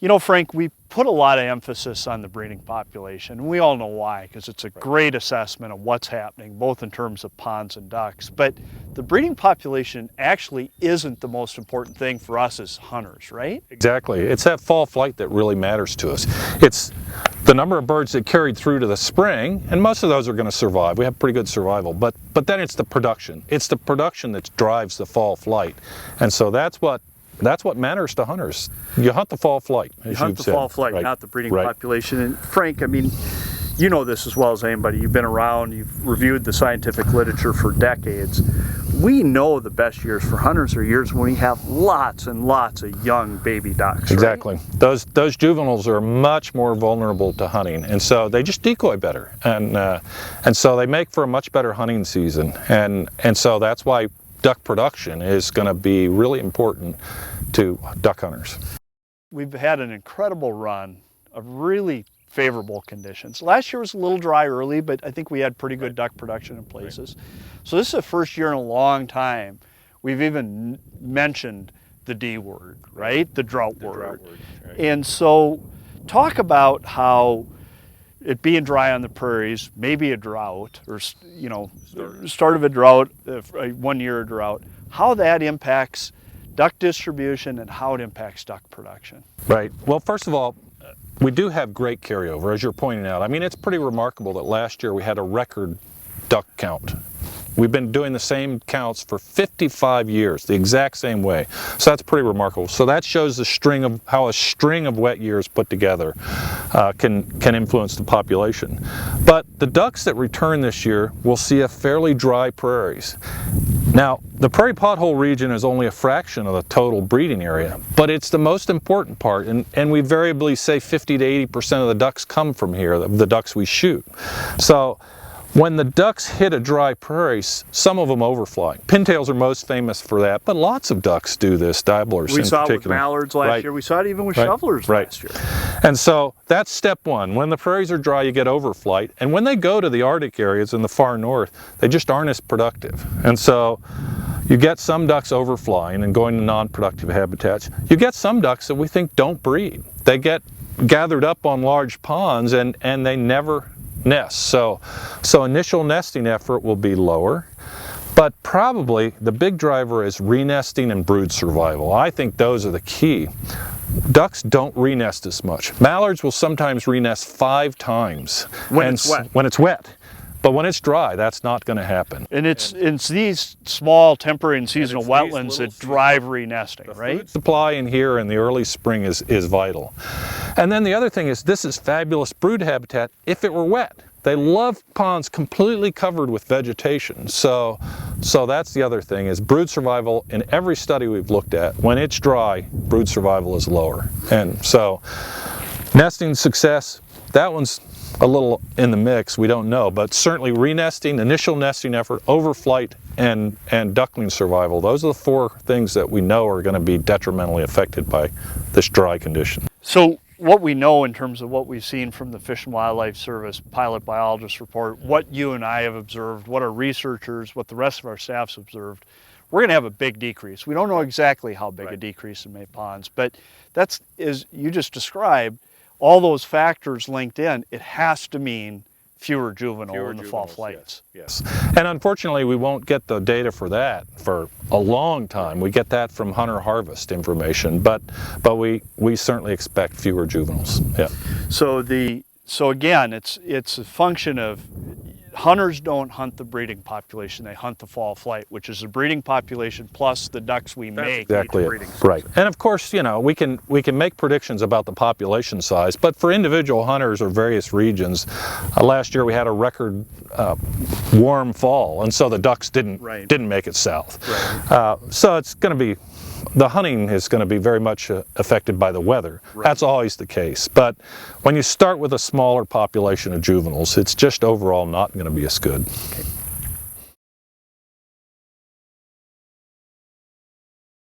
You know, Frank, we put a lot of emphasis on the breeding population, and we all know why, because it's a great assessment of what's happening, both in terms of ponds and ducks. But the breeding population actually isn't the most important thing for us as hunters, right? Exactly. It's that fall flight that really matters to us. It's the number of birds that carried through to the spring, and most of those are going to survive. We have pretty good survival, but then it's the production. It's the production that drives the fall flight, and so that's what matters to hunters. You hunt the fall flight, as you hunt the fall flight, not the breeding population. And Frank, I mean, you know this as well as anybody. You've been around, you've reviewed the scientific literature for decades. We know the best years for hunters are years when we have lots and lots of young baby ducks. Exactly. Right? Those juveniles are much more vulnerable to hunting, and so they just decoy better, and so they make for a much better hunting season, and so that's why duck production is going to be really important to duck hunters. We've had an incredible run of really favorable conditions. Last year was a little dry early, but I think we had pretty good duck production in places. So this is the first year in a long time we've even mentioned the D word, right? The drought word. Right. And so talk about how it being dry on the prairies, maybe a drought, or you know, start of a drought, 1 year drought, how that impacts duck distribution and how it impacts duck production. Right. Well, first of all, we do have great carryover, as you're pointing out. I mean, it's pretty remarkable that last year we had a record duck count. We've been doing the same counts for 55 years, the exact same way. So that's pretty remarkable. So that shows the string of how a string of wet years put together can influence the population. But the ducks that return this year will see a fairly dry prairies. Now, the prairie pothole region is only a fraction of the total breeding area, but it's the most important part, and we variably say 50 to 80% of the ducks come from here, the ducks we shoot. So when the ducks hit a dry prairie, some of them overfly. Pintails are most famous for that, but lots of ducks do this, dabblers in particular. We saw it with mallards last year. We saw it even with shovelers last year. And so that's step one. When the prairies are dry, you get overflight. And when they go to the Arctic areas in the far north, they just aren't as productive. And so you get some ducks overflying and going to non-productive habitats. You get some ducks that we think don't breed. They get gathered up on large ponds and they never nest. So initial nesting effort will be lower, but probably the big driver is re-nesting and brood survival. I think those are the key. Ducks don't re-nest as much. Mallards will sometimes re-nest 5 times when it's wet. When it's wet. But when it's dry, that's not going to happen. And it's these small temporary and seasonal wetlands that drive re-nesting, right? Food supply in here in the early spring is vital. And then the other thing is, this is fabulous brood habitat if it were wet. They love ponds completely covered with vegetation. So that's the other thing, is brood survival in every study we've looked at. When it's dry, brood survival is lower. And so nesting success, that one's a little in the mix, we don't know, but certainly re-nesting, initial nesting effort, overflight, and duckling survival, those are the 4 things that we know are going to be detrimentally affected by this dry condition. So what we know in terms of what we've seen from the Fish and Wildlife Service pilot biologist report, what you and I have observed, what our researchers, what the rest of our staff's observed, we're going to have a big decrease. We don't know exactly how big a decrease in May ponds, but that's, as you just described, all those factors linked in, it has to mean fewer juvenile in the fall flights. Yes. And unfortunately, we won't get the data for that for a long time. We get that from hunter harvest information, but we certainly expect fewer juveniles. Yeah. So again, it's a function of hunters don't hunt the breeding population, they hunt the fall flight, which is the breeding population plus the ducks we make. Exactly it. Right. And of course, you know, we can make predictions about the population size, but for individual hunters or various regions, last year we had a record warm fall, and so the ducks didn't make it south. Right. So it's going to be, the hunting is going to be very much affected by the weather. Right. That's always the case. But when you start with a smaller population of juveniles, it's just overall not going to be as good. Okay.